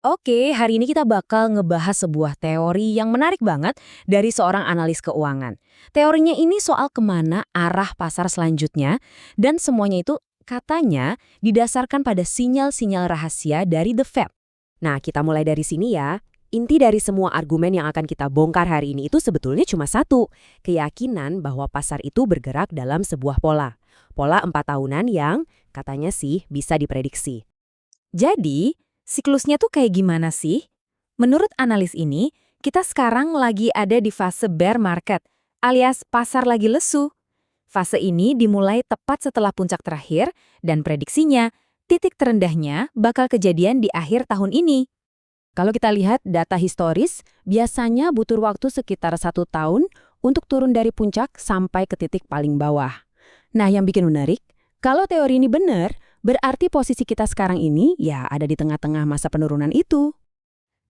Oke, hari ini kita bakal ngebahas sebuah teori yang menarik banget dari seorang analis keuangan. Teorinya ini soal kemana arah pasar selanjutnya, dan semuanya itu katanya didasarkan pada sinyal-sinyal rahasia dari The Fed. Nah, kita mulai dari sini ya. Inti dari semua argumen yang akan kita bongkar hari ini itu sebetulnya cuma satu, keyakinan bahwa pasar itu bergerak dalam sebuah pola. Pola 4 tahunan yang katanya sih bisa diprediksi. Jadi, siklusnya tuh kayak gimana sih? Menurut analis ini, kita sekarang lagi ada di fase bear market, alias pasar lagi lesu. Fase ini dimulai tepat setelah puncak terakhir, dan prediksinya, titik terendahnya bakal kejadian di akhir tahun ini. Kalau kita lihat data historis, biasanya butuh waktu sekitar 1 tahun untuk turun dari puncak sampai ke titik paling bawah. Nah, yang bikin menarik, kalau teori ini benar, berarti posisi kita sekarang ini ya ada di tengah-tengah masa penurunan itu.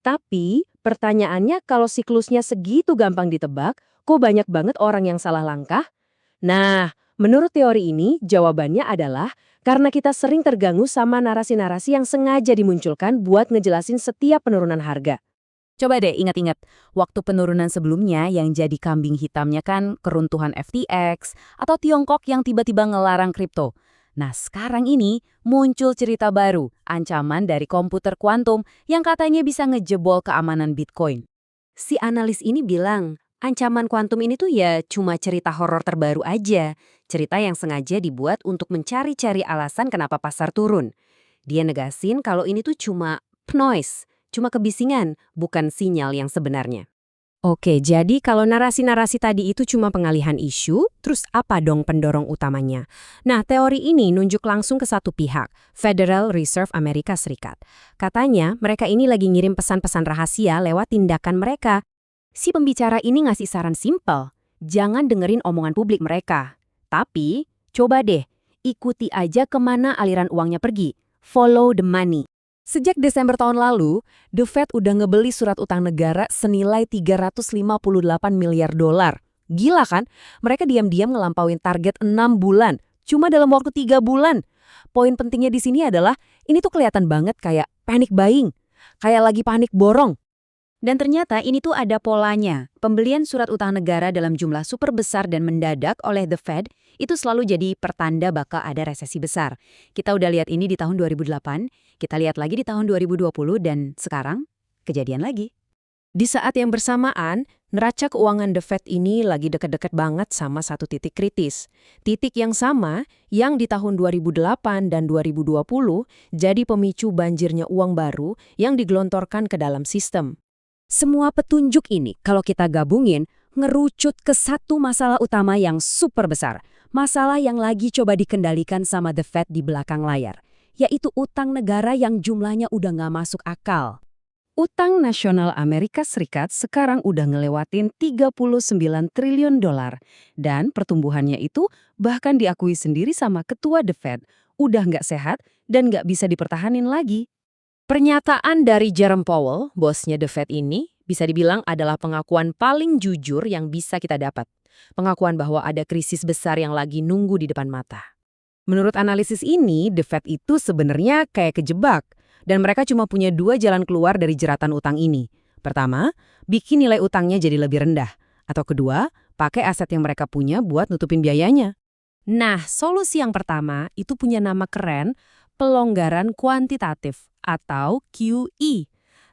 Tapi, pertanyaannya kalau siklusnya segitu gampang ditebak, kok banyak banget orang yang salah langkah? Nah, menurut teori ini, jawabannya adalah karena kita sering terganggu sama narasi-narasi yang sengaja dimunculkan buat ngejelasin setiap penurunan harga. Coba deh ingat-ingat, waktu penurunan sebelumnya yang jadi kambing hitamnya kan keruntuhan FTX atau Tiongkok yang tiba-tiba ngelarang kripto. Nah, sekarang ini muncul cerita baru, ancaman dari komputer kuantum yang katanya bisa ngejebol keamanan Bitcoin. Si analis ini bilang, ancaman kuantum ini tuh ya cuma cerita horor terbaru aja, cerita yang sengaja dibuat untuk mencari-cari alasan kenapa pasar turun. Dia negasin kalau ini tuh cuma noise, cuma kebisingan, bukan sinyal yang sebenarnya. Oke, jadi kalau narasi-narasi tadi itu cuma pengalihan isu, terus apa dong pendorong utamanya? Nah, teori ini nunjuk langsung ke satu pihak, Federal Reserve Amerika Serikat. Katanya, mereka ini lagi ngirim pesan-pesan rahasia lewat tindakan mereka. Si pembicara ini ngasih saran simpel, jangan dengerin omongan publik mereka. Tapi, coba deh, ikuti aja kemana aliran uangnya pergi. Follow the money. Sejak Desember tahun lalu, The Fed udah ngebeli surat utang negara senilai 358 miliar dolar. Gila kan? Mereka diam-diam ngelampauin target 6 bulan, cuma dalam waktu 3 bulan. Poin pentingnya di sini adalah, ini tuh kelihatan banget kayak panic buying, kayak lagi panik borong. Dan ternyata ini tuh ada polanya. Pembelian surat utang negara dalam jumlah super besar dan mendadak oleh The Fed itu selalu jadi pertanda bakal ada resesi besar. Kita udah lihat ini di tahun 2008, kita lihat lagi di tahun 2020, dan sekarang kejadian lagi. Di saat yang bersamaan, neraca keuangan The Fed ini lagi deket-deket banget sama satu titik kritis. Titik yang sama yang di tahun 2008 dan 2020 jadi pemicu banjirnya uang baru yang digelontorkan ke dalam sistem. Semua petunjuk ini, kalau kita gabungin, ngerucut ke satu masalah utama yang super besar. Masalah yang lagi coba dikendalikan sama The Fed di belakang layar, yaitu utang negara yang jumlahnya udah nggak masuk akal. Utang nasional Amerika Serikat sekarang udah ngelewatin 39 triliun dolar. Dan pertumbuhannya itu bahkan diakui sendiri sama ketua The Fed, udah nggak sehat dan nggak bisa dipertahanin lagi. Pernyataan dari Jerome Powell, bosnya The Fed ini, bisa dibilang adalah pengakuan paling jujur yang bisa kita dapat. Pengakuan bahwa ada krisis besar yang lagi nunggu di depan mata. Menurut analisis ini, The Fed itu sebenarnya kayak kejebak, dan mereka cuma punya 2 jalan keluar dari jeratan utang ini. Pertama, bikin nilai utangnya jadi lebih rendah. Atau kedua, pakai aset yang mereka punya buat nutupin biayanya. Nah, solusi yang pertama itu punya nama keren, pelonggaran kuantitatif atau QE.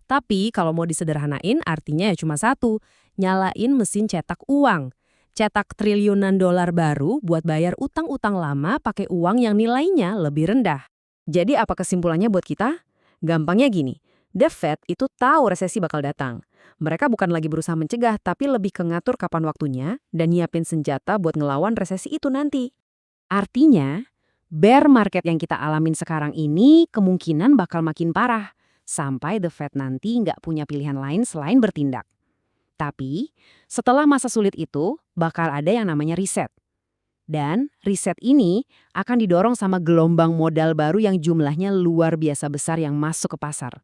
Tapi kalau mau disederhanain artinya ya cuma satu, nyalain mesin cetak uang. Cetak triliunan dolar baru buat bayar utang-utang lama pakai uang yang nilainya lebih rendah. Jadi apa kesimpulannya buat kita? Gampangnya gini, The Fed itu tahu resesi bakal datang. Mereka bukan lagi berusaha mencegah, tapi lebih ke ngatur kapan waktunya dan nyiapin senjata buat ngelawan resesi itu nanti. Artinya, bear market yang kita alamin sekarang ini kemungkinan bakal makin parah, sampai The Fed nanti nggak punya pilihan lain selain bertindak. Tapi, setelah masa sulit itu, bakal ada yang namanya reset. Dan reset ini akan didorong sama gelombang modal baru yang jumlahnya luar biasa besar yang masuk ke pasar.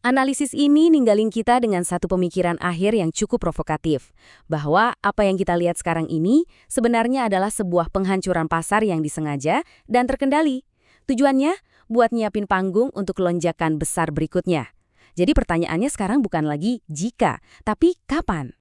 Analisis ini ninggalin kita dengan satu pemikiran akhir yang cukup provokatif, bahwa apa yang kita lihat sekarang ini sebenarnya adalah sebuah penghancuran pasar yang disengaja dan terkendali. Tujuannya buat nyiapin panggung untuk lonjakan besar berikutnya. Jadi pertanyaannya sekarang bukan lagi jika, tapi kapan.